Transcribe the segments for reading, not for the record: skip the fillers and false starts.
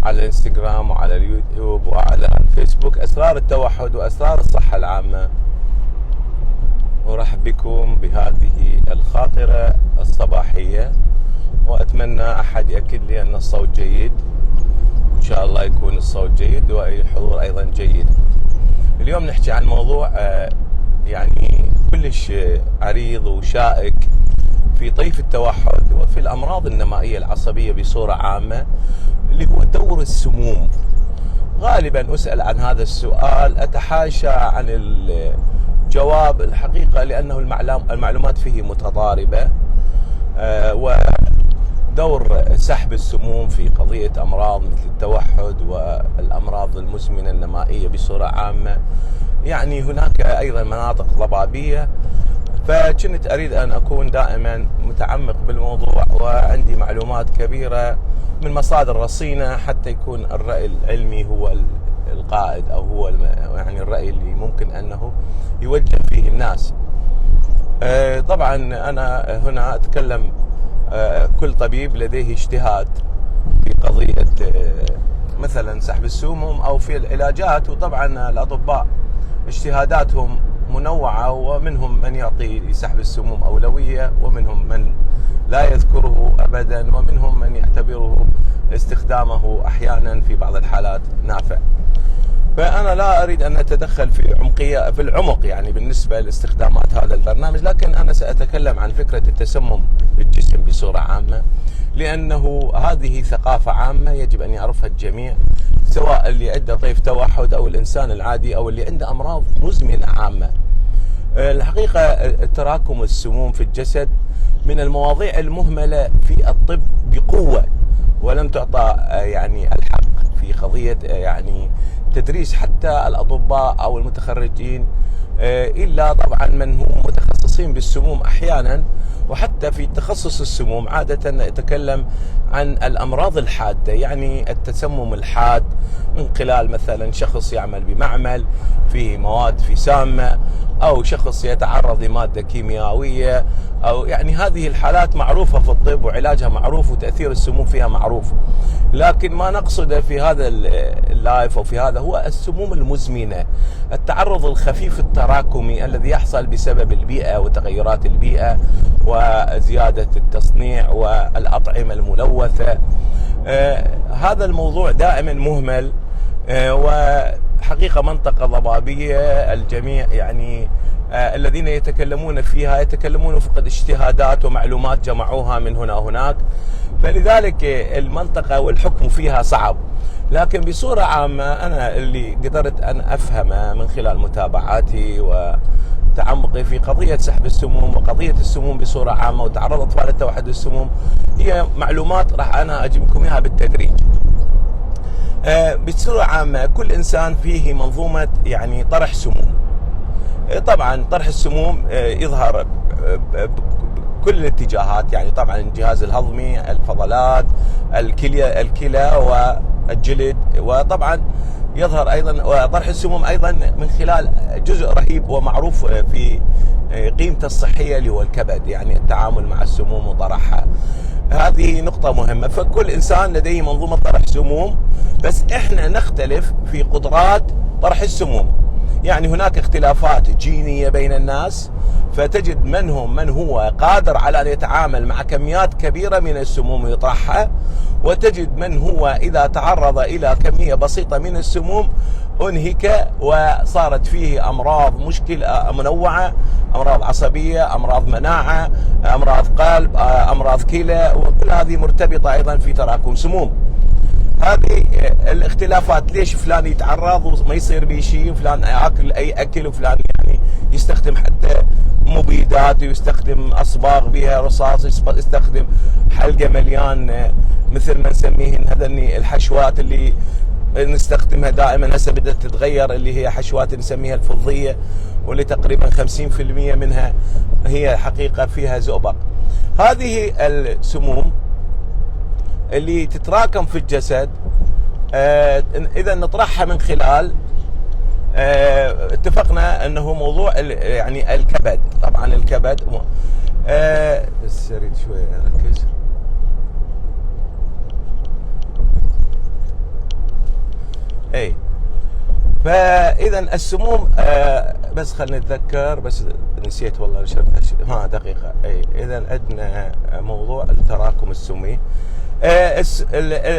على الانستغرام وعلى اليوتيوب وعلى الفيسبوك، أسرار التوحد وأسرار الصحة العامة. أرحب بكم بهذه الخاطرة الصباحية، وأتمنى أحد يأكد لي أن الصوت جيد. إن شاء الله يكون الصوت جيد والحضور أيضا جيد. اليوم نحكي عن موضوع يعني كلش عريض وشائك في طيف التوحد وفي الأمراض النمائية العصبية بصورة عامة، اللي هو دور السموم. غالبا أسأل عن هذا السؤال، أتحاشى عن الجواب الحقيقة لأنه المعلومات فيه متضاربة. ودور سحب السموم في قضية أمراض مثل التوحد والأمراض المزمنة النمائية بصورة عامة، يعني هناك أيضا مناطق ضبابية. فكنت أريد أن أكون دائما متعمق بالموضوع وعندي معلومات كبيرة من مصادر رصينة، حتى يكون الرأي العلمي هو القائد، أو هو يعني الرأي اللي ممكن أنه يوجه فيه الناس. طبعا أنا هنا أتكلم، كل طبيب لديه اجتهاد في قضية مثلا سحب السموم أو في العلاجات، وطبعا الأطباء اجتهاداتهم منوعة، ومنهم من يعطي لسحب السموم أولوية، ومنهم من لا يذكره أبدا، ومنهم من يعتبره استخدامه أحيانا في بعض الحالات نافع. فأنا لا أريد أن أتدخل في العمق يعني بالنسبة لاستخدامات هذا البرنامج، لكن أنا سأتكلم عن فكرة التسمم بالجسم بصورة عامة، لأنه هذه ثقافة عامة يجب أن يعرفها الجميع، سواء اللي عنده طيف توحد أو الإنسان العادي أو اللي عنده أمراض مزمنة عامة. الحقيقة تراكم السموم في الجسد من المواضيع المهملة في الطب بقوة، ولم تعطى يعني الحق في قضية يعني تدريس حتى الأطباء أو المتخرجين، إلا طبعا من هم متخصصين بالسموم أحيانا. وحتى في تخصص السموم عادة نتكلم عن الأمراض الحادة، يعني التسمم الحاد من خلال مثلا شخص يعمل بمعمل فيه مواد سامة، أو شخص يتعرض لمادة كيميائية، أو يعني هذه الحالات معروفة في الطب وعلاجها معروف وتأثير السموم فيها معروف. لكن ما نقصده في هذا اللايف أو في هذا هو السموم المزمنة، التعرض الخفيف التراكمي الذي يحصل بسبب البيئة وتغيرات البيئة وزيادة التصنيع والأطعمة الملوثة. هذا الموضوع دائما مهمل، وحقيقة منطقة ضبابية. الجميع يعني الذين يتكلمون فيها يتكلمون فقط اجتهادات ومعلومات جمعوها من هنا وهناك، فلذلك المنطقة والحكم فيها صعب. لكن بصورة عامة أنا اللي قدرت أن أفهمه من خلال متابعاتي وتعمقي في قضية سحب السموم وقضية السموم بصورة عامة وتعرض أطفال التوحد للسموم، هي معلومات راح أنا أجيبكم إياها بالتدريج. بصورة عامة كل إنسان فيه منظومة يعني طرح سموم. طبعا طرح السموم يظهر بكل الاتجاهات، يعني طبعا الجهاز الهضمي، الفضلات، الكلى والجلد، وطبعا يظهر أيضا طرح السموم أيضا من خلال جزء رهيب ومعروف في قيمته الصحية اللي هو الكبد، يعني التعامل مع السموم وطرحها. هذه نقطة مهمة. فكل إنسان لديه منظومة طرح سموم، بس إحنا نختلف في قدرات طرح السموم. يعني هناك اختلافات جينية بين الناس، فتجد من هو قادر على أن يتعامل مع كميات كبيرة من السموم ويطرحها، وتجد من هو إذا تعرض إلى كمية بسيطة من السموم أنهك وصارت فيه أمراض مشكلة منوعة، أمراض عصبية، أمراض مناعة، أمراض قلب، أمراض كلى، وكل هذه مرتبطة أيضا في تراكم سموم. هذه الاختلافات، ليش فلان يتعرض وما يصير به شيء، فلان ياكل اي اكل، وفلان يعني يستخدم حتى مبيدات ويستخدم اصباغ بها رصاص، يستخدم حلقه مليان مثل ما نسميهن هذني الحشوات اللي نستخدمها دائما. هسه بدات تتغير، اللي هي حشوات نسميها الفضيه، واللي تقريبا 50% منها هي حقيقه فيها زئبق. هذه السموم اللي تتراكم في الجسد إذا نطرحها من خلال اتفقنا أنه موضوع يعني الكبد. طبعا الكبد بس أريد شوية أركز. فاذا السموم بس خلينا نتذكر، بس نسيت والله دقيقه. اذا عندنا موضوع التراكم السمي.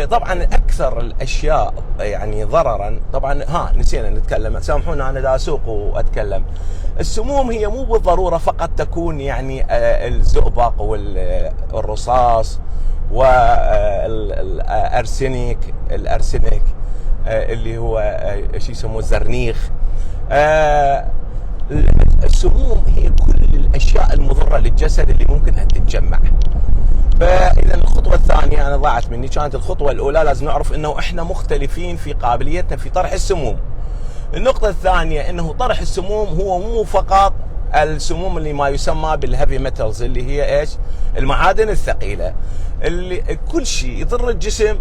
طبعا اكثر الاشياء يعني ضررا، طبعا نسينا نتكلم، سامحونا انا دا اسوق واتكلم. السموم هي مو بالضروره فقط تكون يعني الزئبق والرصاص والارسنيك، اللي هو شيء يسموه الزرنيخ. السموم هي كل الاشياء المضره للجسد اللي ممكن ان تتجمع. فاذا الخطوه الثانيه انا ضاعت مني، كانت الخطوه الاولى لازم نعرف انه احنا مختلفين في قابليتنا في طرح السموم. النقطه الثانيه انه طرح السموم هو مو فقط السموم اللي ما يسمى بالهيفي ميتالز، اللي هي ايش؟ المعادن الثقيله، اللي كل شيء يضر الجسم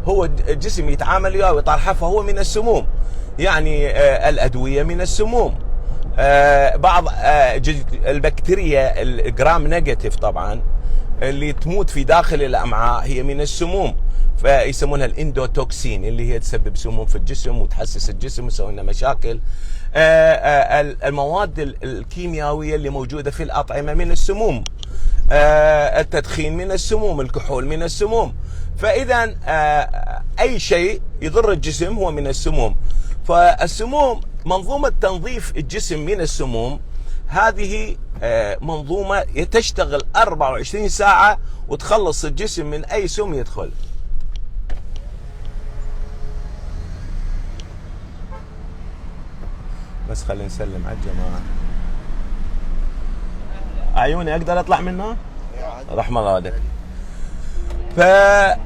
هو الجسم يتعامل وياه ويطرحه فهو من السموم. يعني الادويه من السموم، بعض البكتيريا الجرام نيجاتيف طبعا اللي تموت في داخل الامعاء هي من السموم، فيسمونها الاندوتوكسين اللي هي تسبب سموم في الجسم وتحسس الجسم وتسوي لنا مشاكل. المواد الكيميائيه اللي موجوده في الاطعمه من السموم، التدخين من السموم، الكحول من السموم. فاذا اي شيء يضر الجسم هو من السموم. فالسموم، منظومه تنظيف الجسم من السموم، هذه منظومه تشتغل 24 ساعه وتخلص الجسم من اي سم يدخل. بس خلينا نسلم على الجماعه. عيوني اقدر اطلع منها؟ رحم الله والديك. فاذا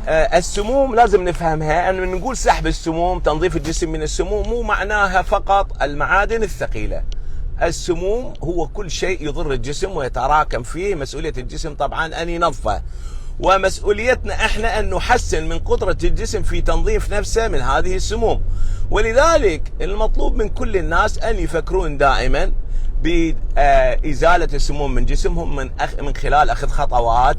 السموم لازم نفهمها، ان نقول سحب السموم، تنظيف الجسم من السموم، مو معناها فقط المعادن الثقيله. السموم هو كل شيء يضر الجسم ويتراكم فيه. مسؤوليه الجسم طبعا ان ينظفه، ومسؤوليتنا احنا ان نحسن من قدره الجسم في تنظيف نفسه من هذه السموم. ولذلك المطلوب من كل الناس ان يفكرون دائما بإزالة السموم من جسمهم من خلال أخذ خطوات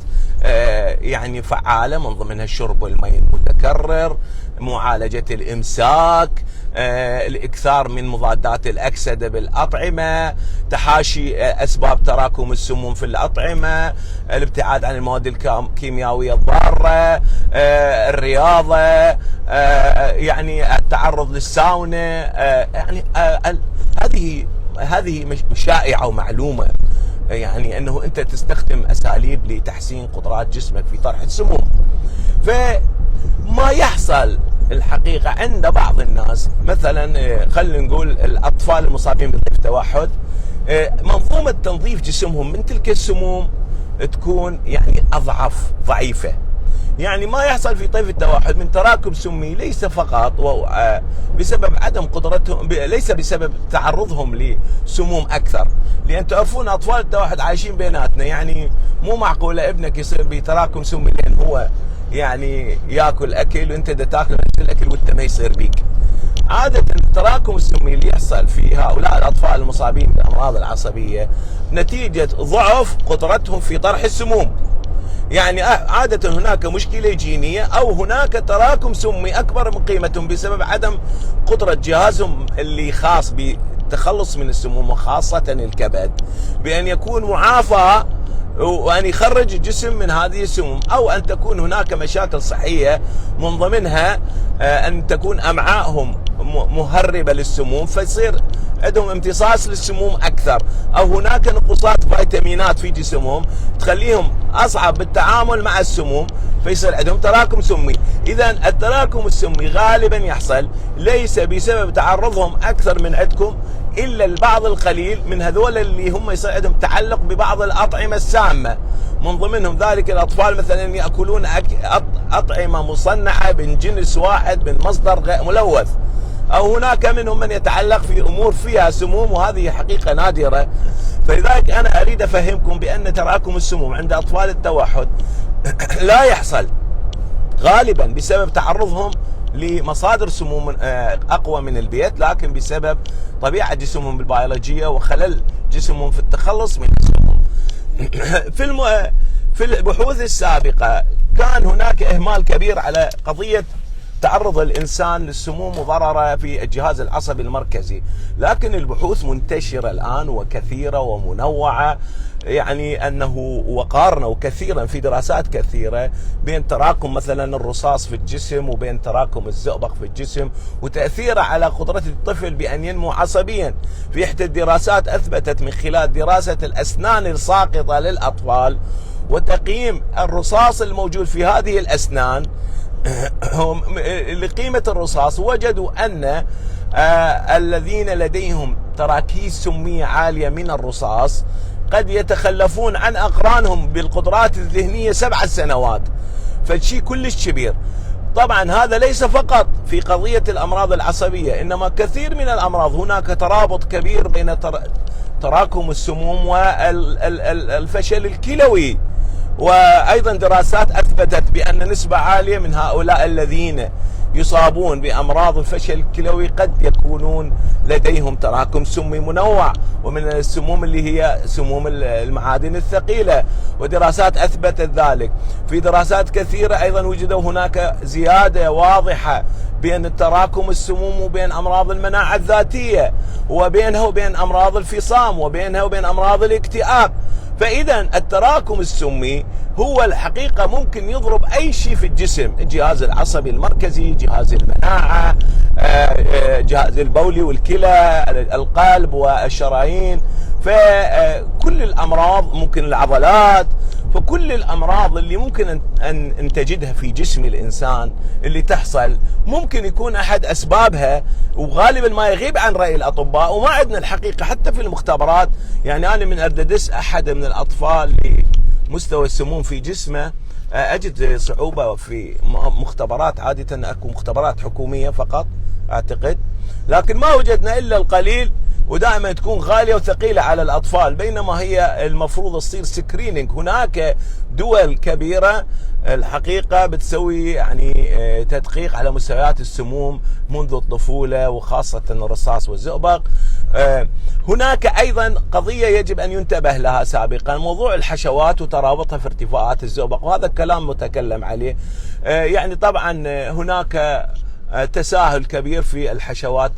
يعني فعالة، من ضمنها الشرب الماء المتكرر، معالجة الإمساك، الإكثار من مضادات الأكسدة بالأطعمة، تحاشي أسباب تراكم السموم في الأطعمة، الابتعاد عن المواد الكيميائية الضارة، الرياضة، يعني التعرض للساونا. يعني هذه شائعة ومعلومة، يعني أنه أنت تستخدم أساليب لتحسين قدرات جسمك في طرح السموم. فما يحصل الحقيقة عند بعض الناس، مثلا خلينا نقول الأطفال المصابين بطيف التوحد، منظومة تنظيف جسمهم من تلك السموم تكون يعني ضعيفة. يعني ما يحصل في طيف التوحد من تراكم سمي ليس فقط بسبب عدم قدرتهم، ليس بسبب تعرضهم لسموم أكثر، لأن تعرفون أطفال التوحد عايشين بيناتنا. يعني مو معقولة ابنك يصير بتراكم سمي لأن هو يعني ياكل أكل وأنت دا تاكل نفس الأكل وأنت ما يصير بيك. عادة التراكم السمي اللي يحصل في هؤلاء الأطفال المصابين بالأمراض العصبية نتيجة ضعف قدرتهم في طرح السموم. يعني عادة هناك مشكلة جينية أو هناك تراكم سمي أكبر من قيمتهم بسبب عدم قدرة جهازهم اللي خاص بالتخلص من السموم، وخاصة الكبد، بأن يكون معافى وأن يخرج الجسم من هذه السموم، أو أن تكون هناك مشاكل صحية من ضمنها أن تكون أمعائهم مهربة للسموم فيصير عندهم امتصاص للسموم أكثر، أو هناك نقصات فيتامينات في جسمهم تخليهم أصعب بالتعامل مع السموم فيصير عندهم تراكم سمي. إذا التراكم السمي غالبا يحصل ليس بسبب تعرضهم أكثر من عندكم، إلا البعض القليل من هذول اللي هم يصير عندهم تعلق ببعض الأطعمة السامة، من ضمنهم ذلك الأطفال مثلا يأكلون أطعمة مصنعة من جنس واحد من مصدر غير ملوث، أو هناك منهم من يتعلق في أمور فيها سموم، وهذه حقيقة نادرة. فلذلك أنا أريد أفهمكم بأن تراكم السموم عند أطفال التوحد لا يحصل غالبا بسبب تعرضهم لمصادر سموم أقوى من البيت، لكن بسبب طبيعة جسمهم البيولوجية وخلل جسمهم في التخلص من السموم. في البحوث السابقة كان هناك إهمال كبير على قضية تعرض الإنسان للسموم وضرره في الجهاز العصبي المركزي. لكن البحوث منتشرة الآن وكثيرة ومنوعة، يعني أنه وقارنوا كثيرا في دراسات كثيرة بين تراكم مثلا الرصاص في الجسم وبين تراكم الزئبق في الجسم وتأثيره على قدرة الطفل بأن ينمو عصبيا. في إحدى الدراسات أثبتت من خلال دراسة الأسنان الساقطة للأطفال وتقييم الرصاص الموجود في هذه الأسنان لقيمة الرصاص، وجدوا أن الذين لديهم تراكيز سمية عالية من الرصاص قد يتخلفون عن أقرانهم بالقدرات الذهنية 7 سنوات، فالشيء كلش كبير. طبعا هذا ليس فقط في قضية الأمراض العصبية، إنما كثير من الأمراض هناك ترابط كبير بين تراكم السموم والفشل الكلوي. وأيضا دراسات أثبتت بأن نسبة عالية من هؤلاء الذين يصابون بأمراض الفشل الكلوي قد يكونون لديهم تراكم سمي منوع، ومن السموم اللي هي سموم المعادن الثقيلة، ودراسات أثبتت ذلك. في دراسات كثيرة أيضا وجدوا هناك زيادة واضحة بين التراكم السموم وبين أمراض المناعة الذاتية، وبينها وبين أمراض الفصام، وبينها وبين أمراض الاكتئاب. فإذا التراكم السمي هو الحقيقة ممكن يضرب أي شيء في الجسم، الجهاز العصبي المركزي، جهاز المناعة، جهاز البولي والكلى، القلب والشرايين، فكل الأمراض، ممكن العضلات. فكل الأمراض اللي ممكن أن تجدها في جسم الإنسان اللي تحصل ممكن يكون أحد أسبابها، وغالبا ما يغيب عن رأي الأطباء. وما عندنا الحقيقة حتى في المختبرات، يعني أنا من أرددس أحد من الأطفال لمستوى السموم في جسمه أجد صعوبة في مختبرات، عادة أكو مختبرات حكومية فقط أعتقد، لكن ما وجدنا إلا القليل، ودائما تكون غالية وثقيلة على الأطفال، بينما هي المفروض تصير سكرينينج. هناك دول كبيرة الحقيقة بتسوي يعني تدقيق على مستويات السموم منذ الطفولة، وخاصة الرصاص والزئبق. هناك أيضا قضية يجب أن ينتبه لها سابقا، موضوع الحشوات وترابطها في ارتفاعات الزئبق، وهذا الكلام متكلم عليه. يعني طبعا هناك تساهل كبير في الحشوات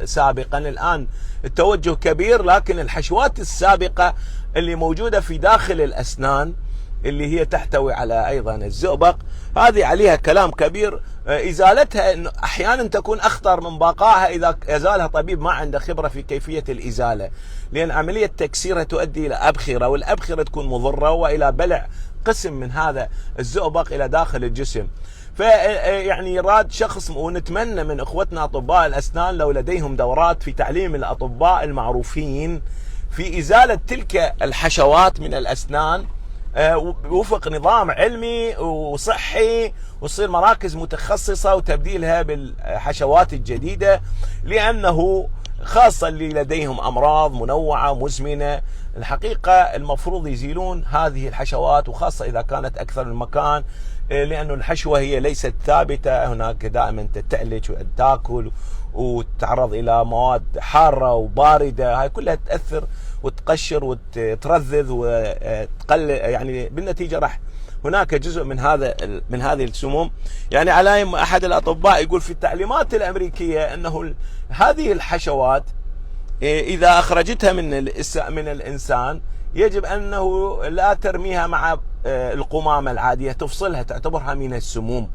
سابقا، الآن التوجه كبير، لكن الحشوات السابقة اللي موجودة في داخل الأسنان اللي هي تحتوي على أيضا الزئبق، هذه عليها كلام كبير. إزالتها إنه أحيانا تكون أخطر من بقائها إذا أزالها طبيب ما عنده خبرة في كيفية الإزالة، لأن عملية تكسيرها تؤدي إلى أبخرة، والأبخرة تكون مضرة وإلى بلع قسم من هذا الزئبق إلى داخل الجسم. فيعني يراد شخص، ونتمنى من اخوتنا اطباء الاسنان لو لديهم دورات في تعليم الاطباء المعروفين في ازاله تلك الحشوات من الاسنان وفق نظام علمي وصحي، وتصير مراكز متخصصه وتبديلها بالحشوات الجديده، لانه خاصه اللي لديهم امراض منوعه مزمنه الحقيقه المفروض يزيلون هذه الحشوات، وخاصه اذا كانت اكثر من مكان، لأنه الحشوة هي ليست ثابتة، هناك دائما تتعلج وتاكل وتتعرض إلى مواد حارة وباردة، هاي كلها تأثر وتقشر وترذذ وتقلل، يعني بالنتيجة راح هناك جزء من هذه السموم. يعني على أحد الأطباء يقول في التعليمات الأمريكية أنه هذه الحشوات إذا أخرجتها من الإنسان يجب أنه لا ترميها مع القمامة العادية، تفصلها، تعتبرها من السموم.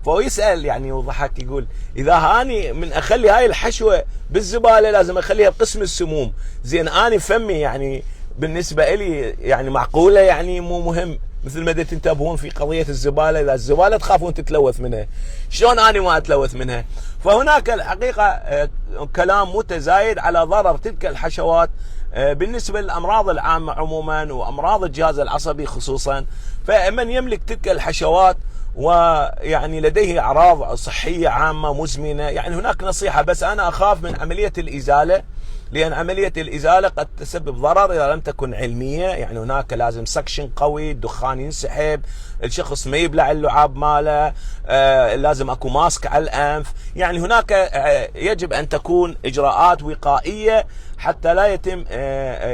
فهو يسأل يعني وضحك يقول إذا هاني من أخلي هاي الحشوة بالزبالة لازم أخليها بقسم السموم، زين أنا فمي يعني بالنسبة لي يعني معقولة، يعني مو مهم مثل ما تنتبهون في قضية الزبالة، إذا الزبالة تخافون تتلوث منها، شلون أنا ما أتلوث منها؟ فهناك الحقيقة كلام متزايد على ضرر تلك الحشوات بالنسبة للأمراض العامة عموما وأمراض الجهاز العصبي خصوصا. فمن يملك تلك الحشوات ويعني لديه أعراض صحية عامة مزمنة، يعني هناك نصيحة، بس أنا أخاف من عملية الإزالة، لأن عملية الإزالة قد تسبب ضرر إذا لم تكن علمية. يعني هناك لازم سكشن قوي، الدخان ينسحب، الشخص ما يبلع اللعاب ماله، لازم أكو ماسك على الأنف، يعني هناك يجب أن تكون إجراءات وقائية حتى لا يتم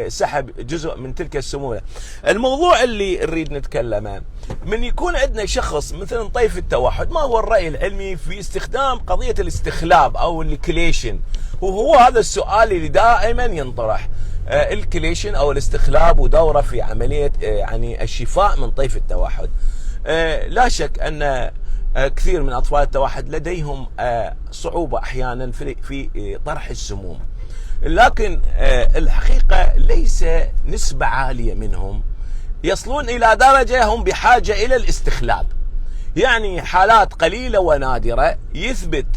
سحب جزء من تلك السموم. الموضوع اللي نريد نتكلمه، من يكون عندنا شخص مثلا طيف التوحد، ما هو الرأي العلمي في استخدام قضية الاستخلاب أو الكليشن؟ وهو هذا السؤال اللي دائما ينطرح، الكليشن أو الاستخلاب ودوره في عملية يعني الشفاء من طيف التوحد. لا شك أن كثير من أطفال التوحد لديهم صعوبة أحيانا في طرح السموم، لكن الحقيقة ليس نسبة عالية منهم يصلون إلى درجة هم بحاجة إلى الاستخلاب. يعني حالات قليلة ونادرة يثبت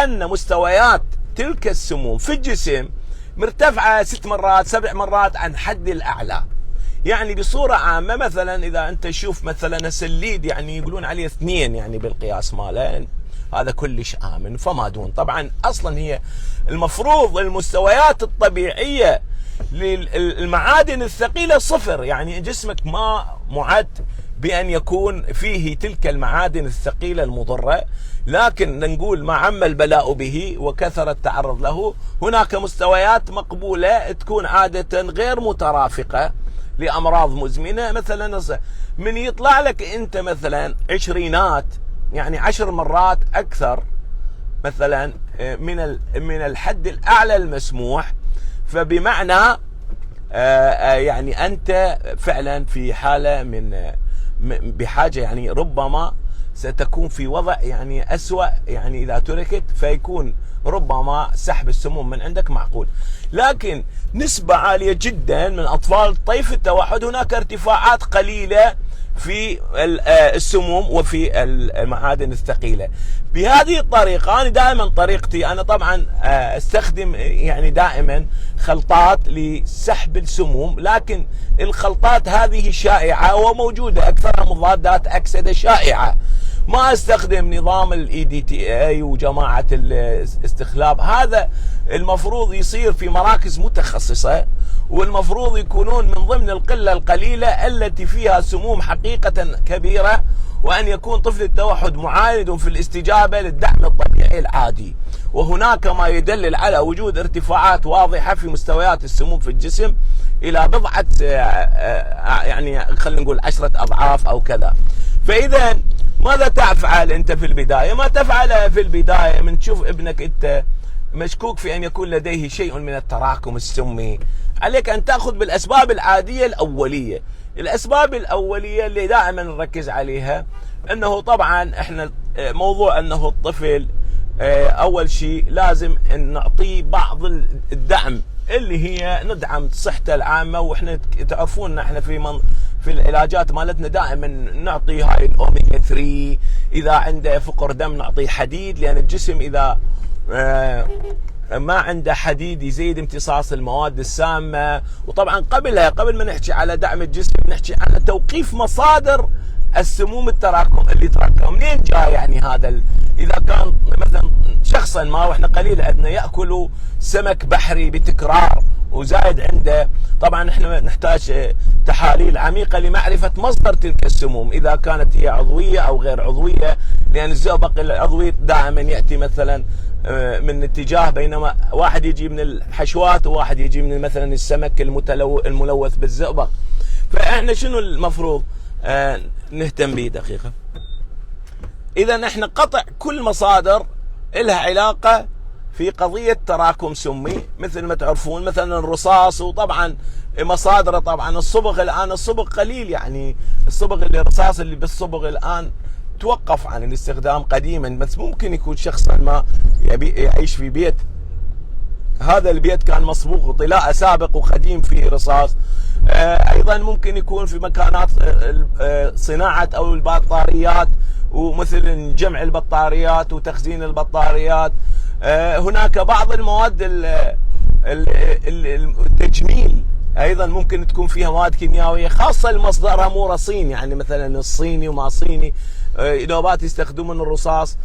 أن مستويات تلك السموم في الجسم مرتفعة 6 مرات 7 مرات عن حد الأعلى. يعني بصورة عامة مثلا إذا أنت تشوف مثلا السليد يعني يقولون عليه 2 يعني بالقياس ماله، هذا كلش آمن فما دون. طبعا أصلا هي المفروض المستويات الطبيعية للمعادن الثقيلة 0، يعني جسمك ما معد بأن يكون فيه تلك المعادن الثقيلة المضرة، لكن نقول ما عم البلاء به وكثر التعرض له، هناك مستويات مقبولة تكون عادة غير مترافقة لأمراض مزمنة. مثلا من يطلع لك أنت مثلا 20 يعني 10 مرات أكثر مثلا من الحد الأعلى المسموح، فبمعنى يعني أنت فعلا في حالة من بحاجة، يعني ربما ستكون في وضع يعني أسوأ، يعني إذا تركت فيكون ربما سحب السموم من عندك معقول. لكن نسبة عالية جدا من أطفال طيف التوحد هناك ارتفاعات قليلة في السموم وفي المعادن الثقيلة. بهذه الطريقة أنا دائما طريقتي أنا طبعا استخدم يعني دائما خلطات لسحب السموم، لكن الخلطات هذه شائعة وموجودة، أكثرها مضادات أكسدة شائعة. ما استخدم نظام EDTA وجماعة الاستخلاب، هذا المفروض يصير في مراكز متخصصة، والمفروض يكونون من ضمن القلة القليلة التي فيها سموم حقيقة كبيرة، وأن يكون طفل التوحد معاند في الاستجابة للدعم الطبيعي العادي. وهناك ما يدلل على وجود ارتفاعات واضحة في مستويات السموم في الجسم إلى بضعة يعني خلينا نقول 10 أضعاف أو كذا. فإذا ماذا تفعل أنت في البداية؟ ما تفعله في البداية من تشوف ابنك أنت مشكوك في أن يكون لديه شيء من التراكم السمي، عليك أن تأخذ بالأسباب العادية الأولية. الأسباب الأولية اللي دائما نركز عليها أنه طبعا إحنا موضوع أنه الطفل أول شيء لازم أن نعطيه بعض الدعم اللي هي ندعم صحته العامة. وإحنا تعرفون أن إحنا في العلاجات مالتنا دائما نعطي هاي الأوميجا 3، إذا عنده فقر دم نعطيه حديد، لأن الجسم إذا ما عنده حديد يزيد امتصاص المواد السامة. وطبعا قبل ما نحكي على دعم الجسم نحكي على توقيف مصادر السموم التراكم اللي تراكم. منين جاي يعني هذا؟ إذا كان مثلا شخصا ما، وإحنا قليل عندنا يأكل سمك بحري بتكرار وزايد عنده، طبعا احنا نحتاج تحاليل عميقة لمعرفة مصدر تلك السموم، إذا كانت هي عضوية أو غير عضوية، لأن الزئبق العضوي دائما يأتي مثلا من اتجاه، بينما واحد يجي من الحشوات وواحد يجي من مثلا السمك الملوث بالزئبق. فاحنا شنو المفروض نهتم به؟ دقيقة. إذا احنا قطع كل مصادر لها علاقة في قضية تراكم سمي، مثل ما تعرفون مثلا الرصاص، وطبعا مصادره طبعا الصبغ. الآن الصبغ قليل، يعني الرصاص اللي بالصبغ الآن توقف عن الاستخدام قديما، بس ممكن يكون شخصا ما يعيش في بيت، هذا البيت كان مصبوغ طلاء سابق وقديم فيه رصاص. ايضا ممكن يكون في مكانات صناعة او البطاريات، ومثل جمع البطاريات وتخزين البطاريات. هناك بعض المواد التجميل ايضا ممكن تكون فيها مواد كيميائيه، خاصه المصدرها مو رصين، يعني مثلا الصيني وما صيني، نوبات يستخدمون الرصاص.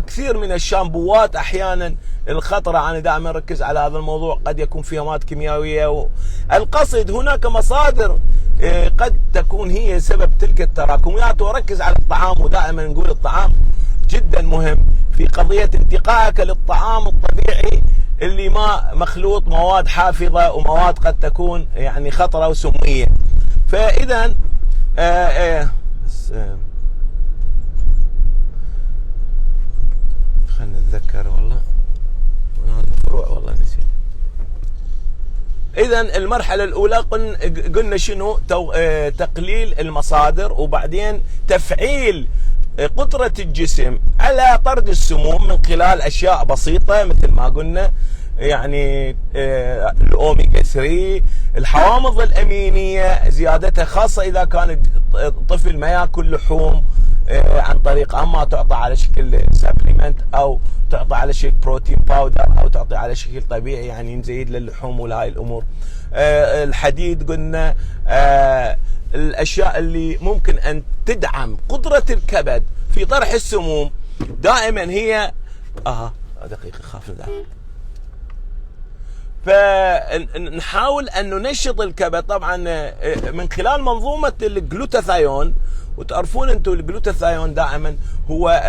كثير من الشامبوات احيانا الخطره، انا دائما اركز على هذا الموضوع، قد يكون فيها مواد كيميائيه. القصد هناك مصادر قد تكون هي سبب تلك التراكمات. واركز على الطعام، ودائما نقول الطعام جدا مهم في قضيه انتقائك للطعام الطبيعي اللي ما مخلوط مواد حافظة ومواد قد تكون يعني خطرة وسمية. فإذا خلنا نتذكر والله الفروع والله نسيت. إذا المرحلة الأولى قلنا شنو؟ تقليل المصادر، وبعدين تفعيل قدرة الجسم على طرد السموم من خلال أشياء بسيطة مثل ما قلنا، يعني الأوميجا 3، الحوامض الأمينية زيادتها، خاصة إذا كان الطفل ما يأكل لحوم، عن طريق أما تعطى على شكل سبليمنت أو تعطى على شكل بروتين باودر أو تعطي على شكل طبيعي يعني نزيد للحوم وهاي الأمور. الحديد قلنا، الأشياء اللي ممكن أن تدعم قدرة الكبد في طرح السموم دائما هي دقيقة خاف ذا. فنحاول أن ننشط الكبد طبعا من خلال منظومة الجلوتاثيون. وتعرفون أنتم الجلوتاثيون دائما هو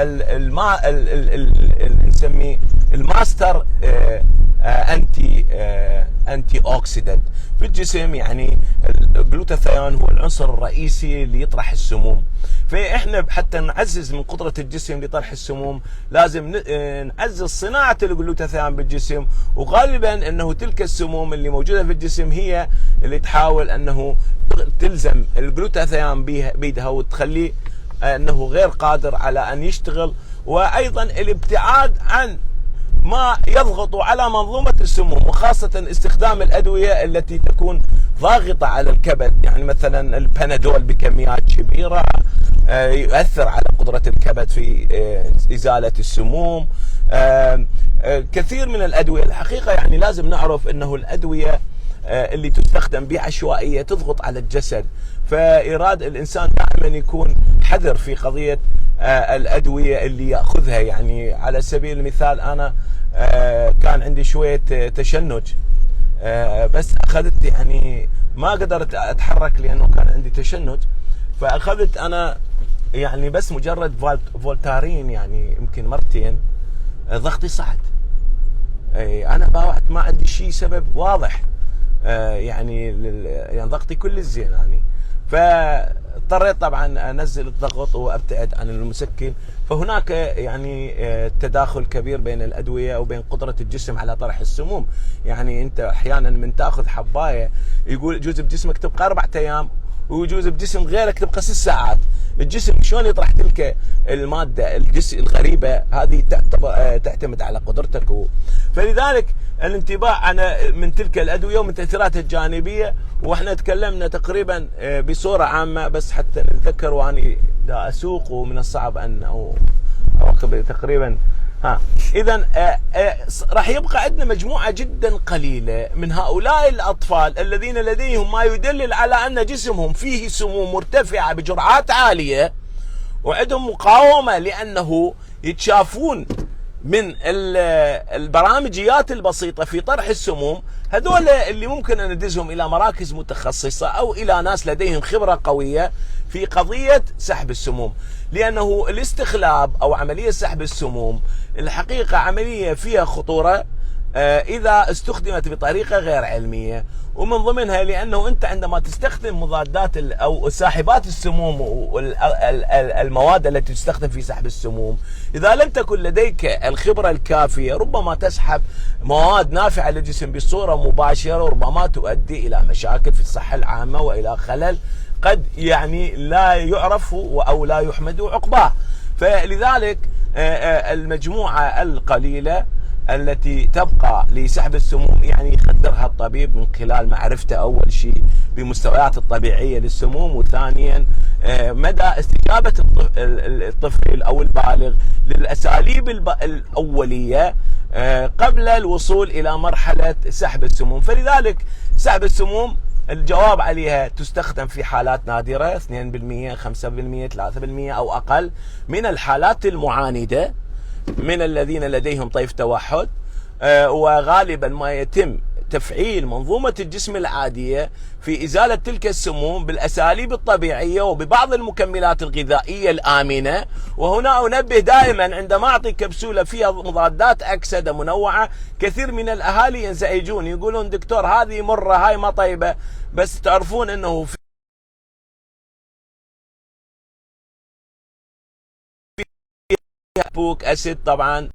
نسميه الماستر انتي اوكسيدنت في الجسم. يعني الجلوتاثيون هو العنصر الرئيسي اللي يطرح السموم. فاحنا حتى نعزز من قدرة الجسم لطرح السموم لازم نعزز صناعة الجلوتاثيون بالجسم، وغالبا انه تلك السموم اللي موجودة في الجسم هي اللي تحاول انه تلزم الجلوتاثيون بيدها وتخليه انه غير قادر على ان يشتغل. وايضا الابتعاد عن ما يضغط على منظومة السموم، وخاصة استخدام الأدوية التي تكون ضاغطة على الكبد، يعني مثلا البنادول بكميات كبيرة يؤثر على قدرة الكبد في إزالة السموم. كثير من الأدوية الحقيقة يعني لازم نعرف أنه الأدوية اللي تستخدم بعشوائية تضغط على الجسد، فإراد الإنسان دائما يكون حذر في قضية الأدوية اللي يأخذها. يعني على سبيل المثال أنا كان عندي شوية تشنج، بس أخذت يعني ما قدرت أتحرك لأنه كان عندي تشنج، فأخذت أنا يعني بس مجرد فولتارين يعني يمكن مرتين ضغطي صعد. أنا باوعت ما عندي شيء سبب واضح، يعني ضغطي كل الزين يعني. فاضطريت طبعا انزل الضغط وابتعد عن المسكن. فهناك يعني تداخل كبير بين الادويه وبين قدره الجسم على طرح السموم. يعني انت احيانا من تاخذ حبايه يقول يجوز بجسمك تبقى 4 ايام ويجوز بجسم غيرك تبقى 6 ساعات. الجسم شلون يطرح تلك الماده الغريبه هذه تعتمد على قدرتك. فلذلك الانتباه من تلك الادويه ومن تاثيراتها الجانبيه. واحنا تكلمنا تقريبا بصوره عامه بس حتى نتذكر، واني دا اسوق ومن الصعب ان اواكب تقريبا. اذا راح يبقى عندنا مجموعه جدا قليله من هؤلاء الاطفال الذين لديهم ما يدلل على ان جسمهم فيه سموم مرتفعه بجرعات عاليه وعندهم مقاومه لانه يتشافون من البرامجيات البسيطه في طرح السموم. هذول اللي ممكن ان ندزهم الى مراكز متخصصه او الى ناس لديهم خبره قويه في قضيه سحب السموم، لانه الاستخلاب او عمليه سحب السموم الحقيقه عمليه فيها خطوره اذا استخدمت بطريقه غير علميه. ومن ضمنها لانه انت عندما تستخدم مضادات او ساحبات السموم والمواد التي تستخدم في سحب السموم، اذا لم تكن لديك الخبره الكافيه ربما تسحب مواد نافعه للجسم بصوره مباشره، وربما تؤدي الى مشاكل في الصحه العامه والى خلل قد يعني لا يعرف او لا يحمد عقباه. فلذلك المجموعه القليله التي تبقى لسحب السموم يعني يقدرها الطبيب من خلال معرفته أول شيء بمستويات الطبيعية للسموم، وثانيا مدى استجابة الطفل أو البالغ للأساليب الأولية قبل الوصول إلى مرحلة سحب السموم. فلذلك سحب السموم الجواب عليها تستخدم في حالات نادرة 2%، 5%، 3% أو أقل من الحالات المعاندة من الذين لديهم طيف توحد. وغالبا ما يتم تفعيل منظومة الجسم العادية في إزالة تلك السموم بالأساليب الطبيعية وببعض المكملات الغذائية الآمنة. وهنا أنبه دائما عندما أعطي كبسولة فيها مضادات أكسدة منوعة، كثير من الأهالي ينزعجون يقولون دكتور هذه مرة، هاي ما طيبة، بس تعرفون أنه في بوك أسيد طبعا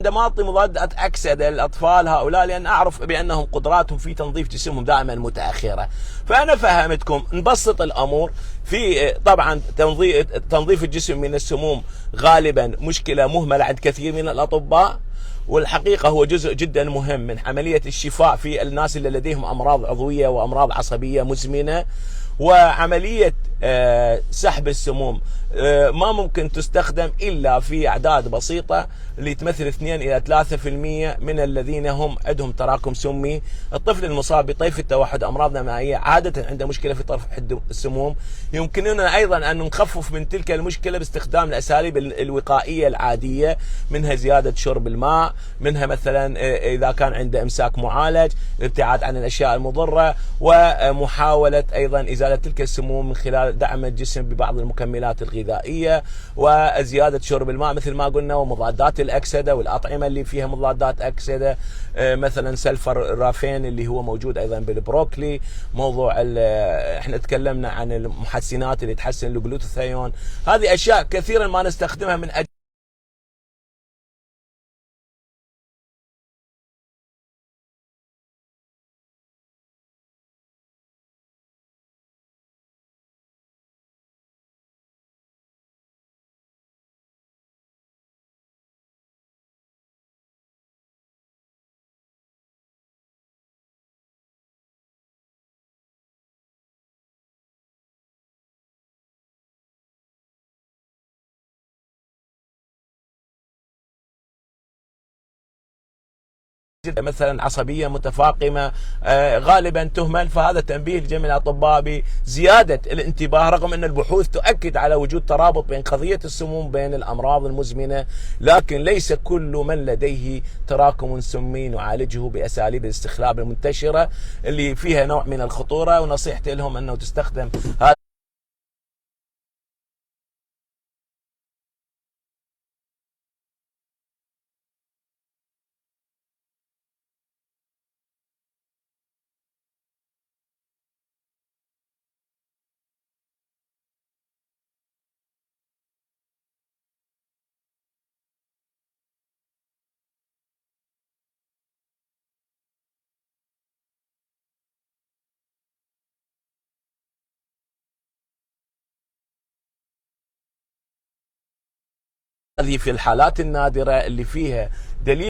عندما أعطي مضادات أكسدة للأطفال هؤلاء، لأن أعرف بأنهم قدراتهم في تنظيف جسمهم دائما متأخرة. فأنا فهمتكم نبسط الأمور. في طبعا تنظيف الجسم من السموم غالبا مشكلة مهملة عند كثير من الأطباء، والحقيقة هو جزء جدا مهم من عملية الشفاء في الناس اللي لديهم أمراض عضوية وأمراض عصبية مزمنة. وعملية سحب السموم ما ممكن تستخدم إلا في أعداد بسيطة اللي تمثل 2 إلى 3% من الذين هم عندهم تراكم سمي. الطفل المصاب بطيف التوحد أمراض نمائية عادة عنده مشكلة في طرف السموم. يمكننا أيضا أن نخفف من تلك المشكلة باستخدام الأساليب الوقائية العادية، منها زيادة شرب الماء، منها مثلا إذا كان عنده إمساك معالج، الابتعاد عن الأشياء المضرة، ومحاولة أيضا إزالة تلك السموم من خلال دعم الجسم ببعض المكملات الغذائية وزيادة شرب الماء مثل ما قلنا، ومضادات الأكسدة والأطعمة اللي فيها مضادات أكسدة، مثلا سلفر رافين اللي هو موجود أيضا بالبروكلي. موضوع احنا تكلمنا عن المحسنات اللي تحسن الجلوتاثيون. هذه أشياء كثيرا ما نستخدمها من أجل مثلا عصبية متفاقمة غالبا تهمل. فهذا تنبيه لجميع الأطباء بزيادة الانتباه، رغم أن البحوث تؤكد على وجود ترابط بين قضية السموم بين الأمراض المزمنة، لكن ليس كل من لديه تراكم سمي نعالجه بأساليب الاستخلاب المنتشرة اللي فيها نوع من الخطورة. ونصيحتي لهم أنه تستخدم هذا هذه في الحالات النادرة اللي فيها